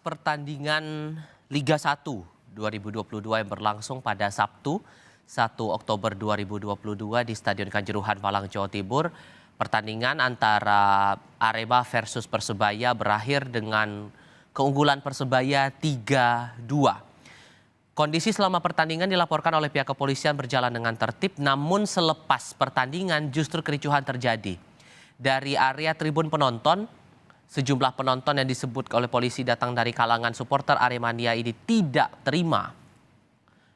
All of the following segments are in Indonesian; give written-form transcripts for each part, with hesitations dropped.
pertandingan Liga 1 2022 yang berlangsung pada Sabtu 1 Oktober 2022 di Stadion Kanjuruhan, Malang, Jawa Timur. Pertandingan antara Arema versus Persebaya berakhir dengan keunggulan Persebaya 3-2. Kondisi selama pertandingan dilaporkan oleh pihak kepolisian berjalan dengan tertib, namun selepas pertandingan justru kericuhan terjadi. Dari area tribun penonton, sejumlah penonton yang disebut oleh polisi datang dari kalangan supporter Aremania ini tidak terima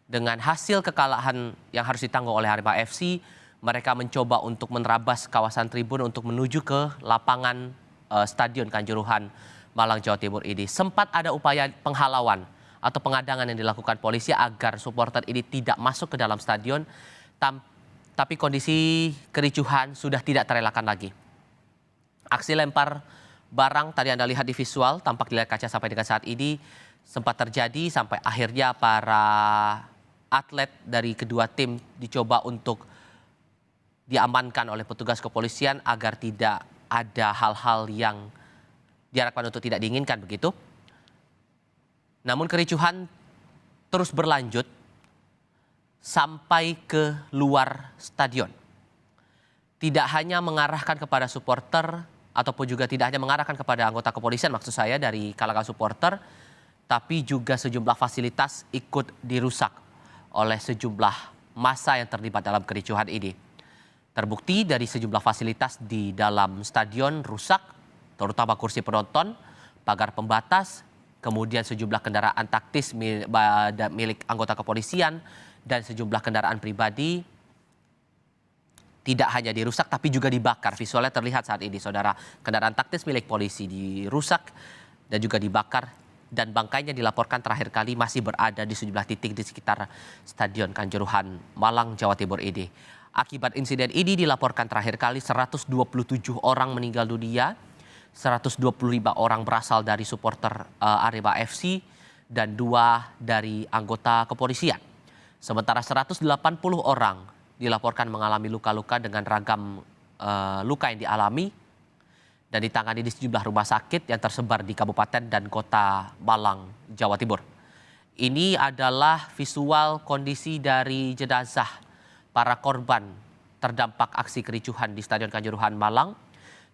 dengan hasil kekalahan yang harus ditanggung oleh Arema FC. Mereka mencoba untuk menerabas kawasan tribun untuk menuju ke lapangan Stadion Kanjuruhan, Malang, Jawa Timur ini. Sempat ada upaya penghalauan atau pengadangan yang dilakukan polisi agar supporter ini tidak masuk ke dalam stadion, tapi kondisi kericuhan sudah tidak terelakkan lagi. Aksi lempar barang tadi Anda lihat di visual, tampak di layar kaca sampai dengan saat ini sempat terjadi sampai akhirnya para atlet dari kedua tim dicoba untuk diamankan oleh petugas kepolisian agar tidak ada hal-hal yang diharapkan untuk tidak diinginkan begitu. Namun kericuhan terus berlanjut sampai ke luar stadion. Tidak hanya mengarahkan kepada supporter ataupun juga tidak hanya mengarahkan kepada anggota kepolisian, maksud saya dari kalangan supporter, tapi juga sejumlah fasilitas ikut dirusak oleh sejumlah massa yang terlibat dalam kericuhan ini. Terbukti dari sejumlah fasilitas di dalam stadion rusak, terutama kursi penonton, pagar pembatas, kemudian sejumlah kendaraan taktis milik anggota kepolisian dan sejumlah kendaraan pribadi tidak hanya dirusak tapi juga dibakar. Visualnya terlihat saat ini, saudara. Kendaraan taktis milik polisi dirusak dan juga dibakar, dan bangkainya dilaporkan terakhir kali masih berada di sejumlah titik di sekitar Stadion Kanjuruhan, Malang, Jawa Timur ini. Akibat insiden ini dilaporkan terakhir kali 127 orang meninggal dunia, 125 orang berasal dari supporter Arema FC dan 2 dari anggota kepolisian. Sementara 180 orang dilaporkan mengalami luka-luka dengan ragam luka yang dialami dan ditangani di sejumlah rumah sakit yang tersebar di kabupaten dan kota Malang, Jawa Timur. Ini adalah visual kondisi dari jenazah para korban terdampak aksi kericuhan di Stadion Kanjuruhan, Malang.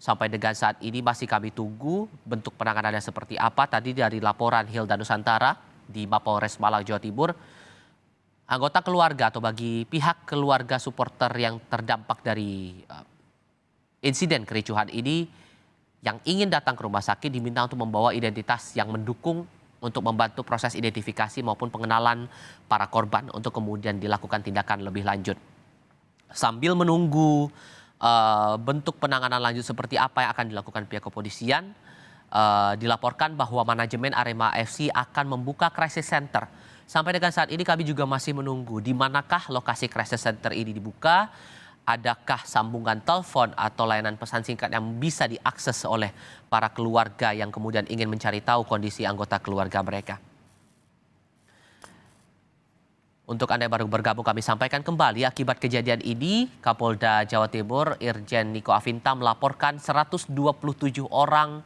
Sampai dengan saat ini masih kami tunggu bentuk penanganannya seperti apa. Tadi dari laporan Hilda Nusantara di Mapolres Malang, Jawa Timur, anggota keluarga atau bagi pihak keluarga supporter yang terdampak dari insiden kericuhan ini yang ingin datang ke rumah sakit diminta untuk membawa identitas yang mendukung untuk membantu proses identifikasi maupun pengenalan para korban untuk kemudian dilakukan tindakan lebih lanjut. Sambil menunggu bentuk penanganan lanjut seperti apa yang akan dilakukan pihak kepolisian, dilaporkan bahwa manajemen Arema FC akan membuka crisis center. Sampai dengan saat ini kami juga masih menunggu di manakah lokasi crisis center ini dibuka, adakah sambungan telepon atau layanan pesan singkat yang bisa diakses oleh para keluarga yang kemudian ingin mencari tahu kondisi anggota keluarga mereka. Untuk Anda yang baru bergabung, kami sampaikan kembali akibat kejadian ini, Kapolda Jawa Timur Irjen Niko Afinta melaporkan 127 orang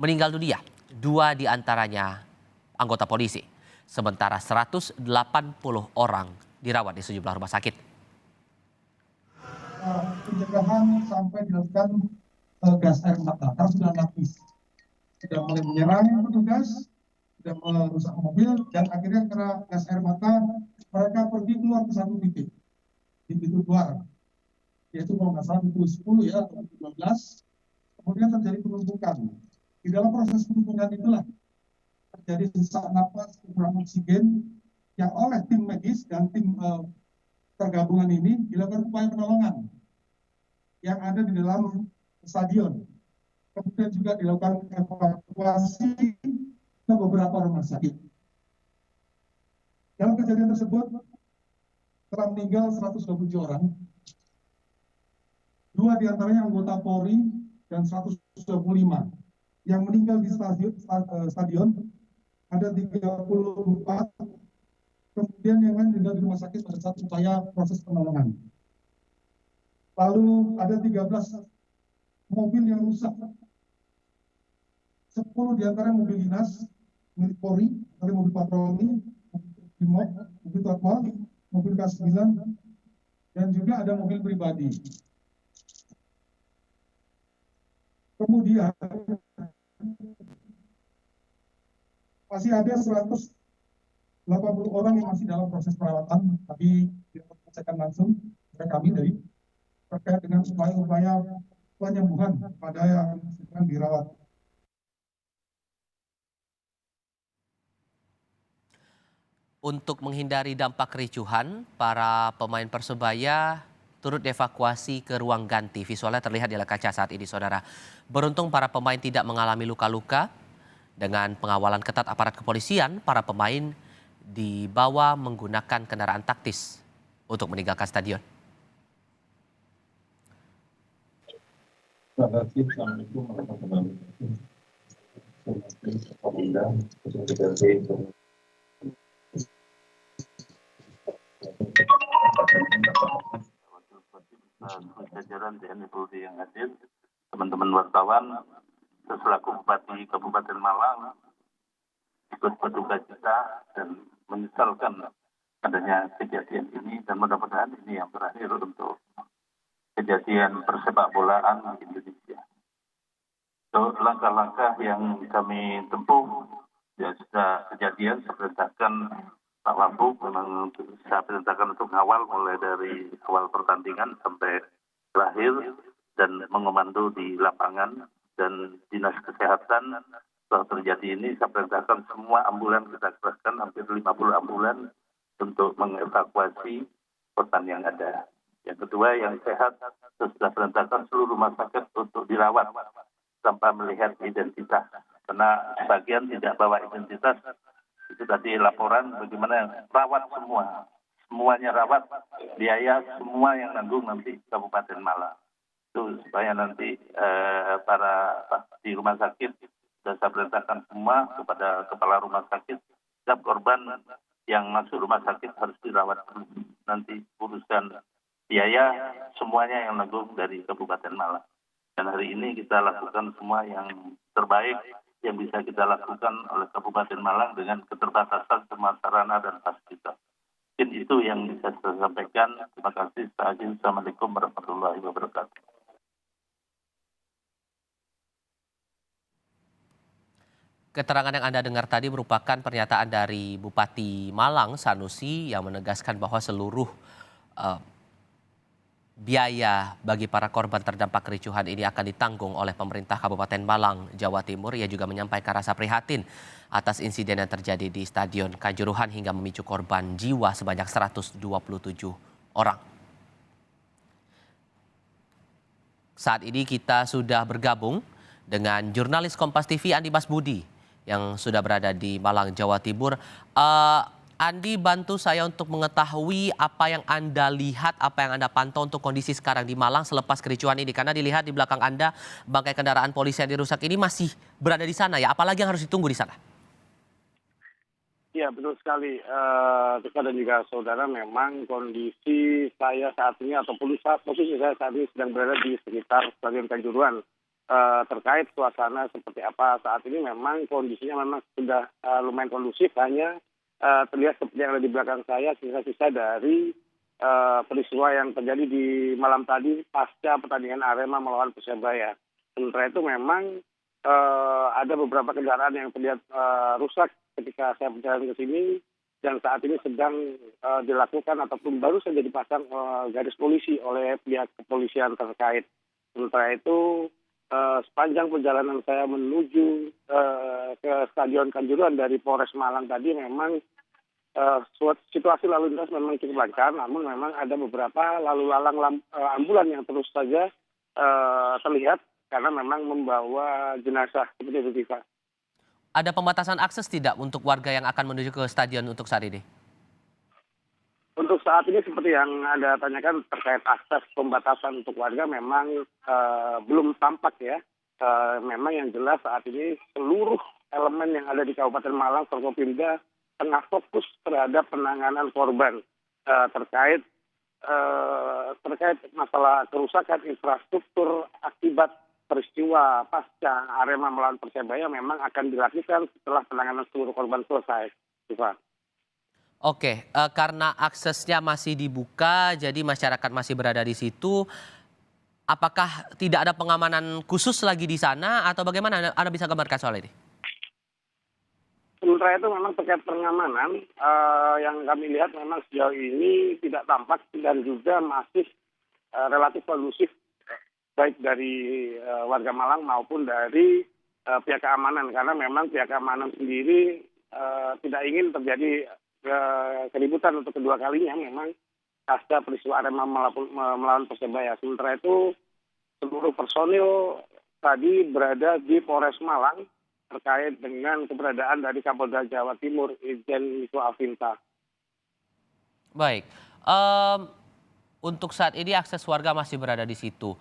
meninggal dunia, 2 diantaranya anggota polisi. Sementara 180 orang dirawat di sejumlah rumah sakit. Pencegahan sampai dilakukan gas air mata, karena sudah lapis. Sudah mulai menyerang petugas, sudah merusak mobil, dan akhirnya karena gas air mata, mereka pergi keluar ke satu titik, di pintu keluar. Yaitu kalau nggak salah pintu 10 ya, atau pintu 12. Kemudian terjadi penumpukan. Di dalam proses penumpukan itulah terjadi sesak napas, kekurangan oksigen yang oleh tim medis dan tim tergabungan ini dilakukan upaya penolongan yang ada di dalam stadion. Kemudian juga dilakukan evakuasi ke beberapa rumah sakit. Dalam kejadian tersebut telah meninggal 127 orang, 2 diantaranya anggota Polri dan 125. Yang meninggal di stadion ada 34, kemudian yang lain meninggal di rumah sakit pada saat upaya proses penolongan. Lalu ada 13 mobil yang rusak, 10 diantara mobil dinas, 6 milik Polri, dari mobil patroli, Brimob, mobil Tatwal, mobil K9, dan juga ada mobil pribadi. Kemudian masih ada 180 orang yang masih dalam proses perawatan, tapi dilakukan langsung oleh kami dari terkait dengan upaya-upaya penyembuhan pada yang sedang dirawat. Untuk menghindari dampak kericuhan, para pemain Persebaya turut dievakuasi ke ruang ganti. Visualnya terlihat di layar kaca saat ini, saudara. Beruntung para pemain tidak mengalami luka-luka. Dengan pengawalan ketat aparat kepolisian, para pemain dibawa menggunakan kendaraan taktis untuk meninggalkan stadion. Assalamualaikum warahmatullahi wabarakatuh. Jajaran TNI Polri yang hadir, teman-teman wartawan, selaku Bupati Kabupaten Malang ikut berduka cita dan menyesalkan adanya kejadian ini, dan mudah-mudahan ini yang terakhir untuk kejadian persepak bolaan di Indonesia. So, langkah-langkah yang kami tempuh ya sudah kejadian, saya perintahkan Pak Wabuk, memang saya perintahkan untuk mengawal mulai dari awal pertandingan sampai terakhir dan mengomando di lapangan, dan dinas kesehatan setelah terjadi ini saya perintahkan semua ambulan kita kerahkan, hampir 50 ambulan untuk mengevakuasi korban yang ada. Yang kedua, yang sehat sudah perintahkan seluruh rumah sakit untuk dirawat tanpa melihat identitas, karena sebagian tidak bawa identitas. Itu tadi laporan bagaimana rawat semuanya rawat, biaya semua yang nanggung nanti Kabupaten Malang. Itu supaya nanti para di rumah sakit sudah saya perintahkan semua kepada kepala rumah sakit, setiap korban yang masuk rumah sakit harus dirawat dulu. Nanti urusan biaya semuanya yang nanggung dari Kabupaten Malang. Dan hari ini kita lakukan semua yang terbaik yang bisa kita lakukan oleh Kabupaten Malang dengan keterbatasan semua sarana dan fasilitas. Mungkin itu yang bisa saya sampaikan. Terima kasih. Assalamualaikum warahmatullahi wabarakatuh. Keterangan yang Anda dengar tadi merupakan pernyataan dari Bupati Malang, Sanusi, yang menegaskan bahwa seluruh biaya bagi para korban terdampak kericuhan ini akan ditanggung oleh pemerintah Kabupaten Malang, Jawa Timur. Ia juga menyampaikan rasa prihatin atas insiden yang terjadi di Stadion Kanjuruhan hingga memicu korban jiwa sebanyak 127 orang. Saat ini kita sudah bergabung dengan jurnalis Kompas TV Andi Masbudi yang sudah berada di Malang, Jawa Timur. Andi, bantu saya untuk mengetahui apa yang Anda lihat, apa yang Anda pantau untuk kondisi sekarang di Malang selepas kericuhan ini. Karena dilihat di belakang Anda, bangkai kendaraan polisi yang dirusak ini masih berada di sana ya. Apalagi yang harus ditunggu di sana? Ya, betul sekali. Tika dan juga saudara, memang kondisi saya saat ini ataupun posisi saya saat ini sedang berada di sekitar Stadion Kanjuruhan. Terkait suasana seperti apa saat ini, memang kondisinya memang sudah lumayan kondusif, hanya terlihat seperti yang ada di belakang saya sisa-sisa dari peristiwa yang terjadi di malam tadi pasca pertandingan Arema melawan Persebaya. Sementara itu memang ada beberapa kendaraan yang terlihat rusak ketika saya berjalan ke sini, dan saat ini sedang dilakukan ataupun baru saja dipasang garis polisi oleh pihak kepolisian terkait. Sementara itu sepanjang perjalanan saya menuju ke Stadion Kanjuruhan dari Polres Malang tadi, memang situasi lalu lintas memang cukup lancar, namun memang ada beberapa lalu lalang ambulan yang terus saja terlihat karena memang membawa jenazah seperti itu, Tika. Ada pembatasan akses tidak untuk warga yang akan menuju ke stadion untuk saat ini? Untuk saat ini seperti yang Anda tanyakan terkait akses pembatasan untuk warga memang belum tampak ya. Memang yang jelas saat ini seluruh elemen yang ada di Kabupaten Malang, Forkopimda, tengah fokus terhadap penanganan korban terkait masalah kerusakan infrastruktur akibat peristiwa pasca Arema melawan Persebaya memang akan dilakukan setelah penanganan seluruh korban selesai. Iva. Oke, karena aksesnya masih dibuka, jadi masyarakat masih berada di situ. Apakah tidak ada pengamanan khusus lagi di sana atau bagaimana? Anda bisa gambarkan soal ini? Sementara itu memang terkait pengamanan yang kami lihat memang sejauh ini tidak tampak dan juga masih relatif kondusif baik dari warga Malang maupun dari pihak keamanan karena memang pihak keamanan sendiri tidak ingin terjadi keributan untuk kedua kalinya memang pasca peristiwa Arema melawan Persebaya. Sementara itu seluruh personil tadi berada di Polres Malang terkait dengan keberadaan dari Kapolda Jawa Timur Irjen Niko Afinta. Baik, untuk saat ini akses warga masih berada di situ.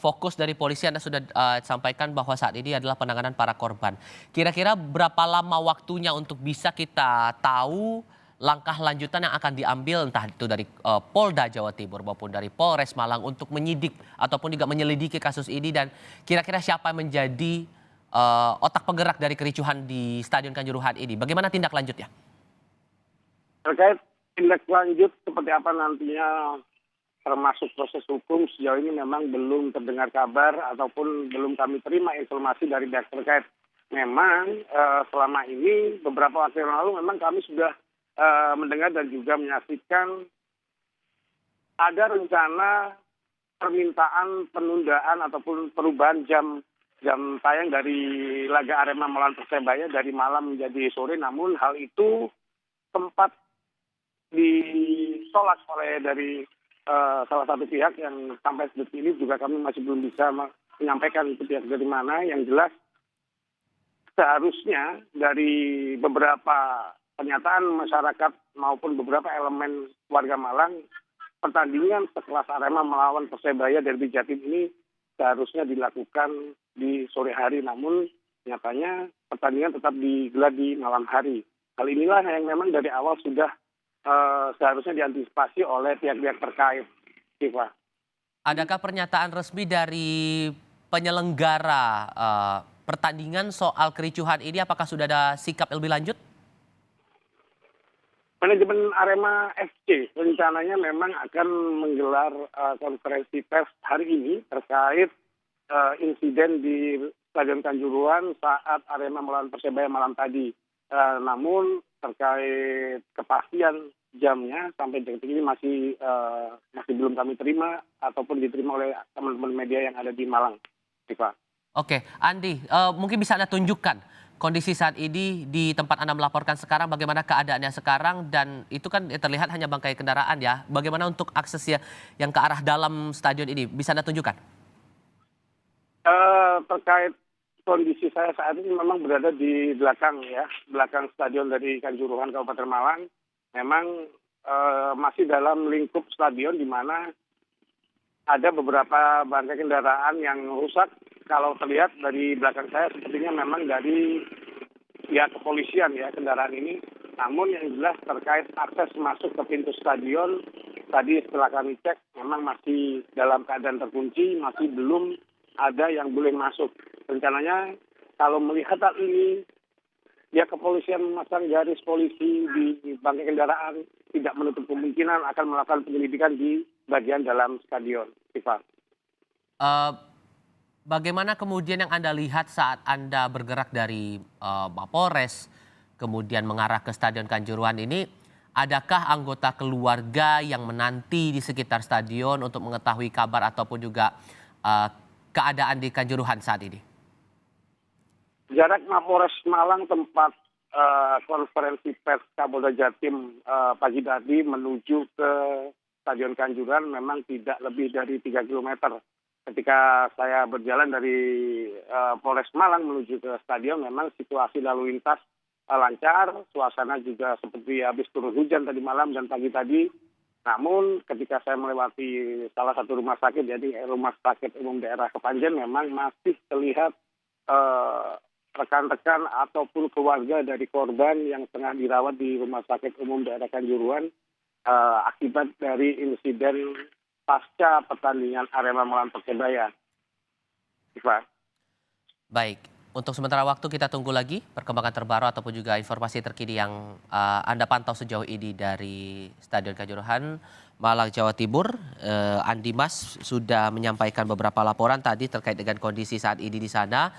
Fokus dari polisi Anda sudah sampaikan bahwa saat ini adalah penanganan para korban. Kira-kira berapa lama waktunya untuk bisa kita tahu langkah lanjutan yang akan diambil entah itu dari Polda Jawa Timur maupun dari Polres Malang untuk menyidik ataupun juga menyelidiki kasus ini dan kira-kira siapa yang menjadi otak penggerak dari kericuhan di Stadion Kanjuruhan ini? Bagaimana tindak lanjutnya? Terkait tindak lanjut seperti apa nantinya termasuk proses hukum sejauh ini memang belum terdengar kabar ataupun belum kami terima informasi dari pihak terkait. Memang selama ini beberapa waktu yang lalu memang kami sudah mendengar dan juga menyaksikan ada rencana permintaan penundaan ataupun perubahan jam tayang dari laga Arema melawan Persebaya dari malam menjadi sore, namun hal itu sempat ditolak oleh dari salah satu pihak yang sampai detik ini juga kami masih belum bisa menyampaikan itu pihak dari mana. Yang jelas seharusnya dari beberapa pernyataan masyarakat maupun beberapa elemen warga Malang, pertandingan sekelas Arema melawan Persebaya Derby Jatim ini seharusnya dilakukan di sore hari, namun nyatanya pertandingan tetap digelar di malam hari. Hal inilah yang memang dari awal sudah seharusnya diantisipasi oleh pihak-pihak terkait. Siva. Adakah pernyataan resmi dari penyelenggara pertandingan soal kericuhan ini? Apakah sudah ada sikap lebih lanjut? Manajemen Arema FC rencananya memang akan menggelar konferensi pers hari ini terkait insiden di Stadion Kanjuruhan saat Arema melawan Persebaya malam tadi. Namun terkait kepastian jamnya sampai detik ini masih belum kami terima ataupun diterima oleh teman-teman media yang ada di Malang. Siva. Oke, Andi, mungkin bisa Anda tunjukkan kondisi saat ini di tempat Anda melaporkan sekarang, bagaimana keadaannya sekarang, dan itu kan terlihat hanya bangkai kendaraan ya. Bagaimana untuk aksesnya yang ke arah dalam stadion ini, bisa Anda tunjukkan? Terkait kondisi saya saat ini memang berada di belakang stadion dari Kanjuruhan Kabupaten Malang. Memang masih dalam lingkup stadion di mana ada beberapa bangkai kendaraan yang rusak. Kalau terlihat dari belakang saya sepertinya memang dari pihak kepolisian ya kendaraan ini. Namun yang jelas terkait akses masuk ke pintu stadion, tadi setelah kami cek memang masih dalam keadaan terkunci, masih belum ada yang boleh masuk. Rencananya kalau melihat hal ini, pihak kepolisian memasang garis polisi di bangkai kendaraan, tidak menutup kemungkinan akan melakukan penyelidikan di bagian dalam stadion. Siva. Bagaimana kemudian yang Anda lihat saat Anda bergerak dari Mapolres, kemudian mengarah ke Stadion Kanjuruhan ini, adakah anggota keluarga yang menanti di sekitar stadion untuk mengetahui kabar ataupun juga keadaan di Kanjuruhan saat ini? Jarak Mapolres Malang tempat konferensi pers Kapolda Jatim pagi tadi menuju ke Stadion Kanjuruhan memang tidak lebih dari 3 km. Ketika saya berjalan dari Polres Malang menuju ke stadion, memang situasi lalu lintas lancar, suasana juga seperti habis turun hujan tadi malam dan pagi tadi. Namun ketika saya melewati salah satu rumah sakit, jadi Rumah Sakit Umum Daerah Kepanjen, memang masih terlihat rekan-rekan ataupun keluarga dari korban yang tengah dirawat di Rumah Sakit Umum Daerah Kanjuruhan akibat dari insiden pasca pertandingan Arema melawan Persebaya. Iva. Baik, untuk sementara waktu kita tunggu lagi perkembangan terbaru ataupun juga informasi terkini yang Anda pantau sejauh ini dari Stadion Kanjuruhan, Malang, Jawa Timur. Andi Mas sudah menyampaikan beberapa laporan tadi terkait dengan kondisi saat ini di sana.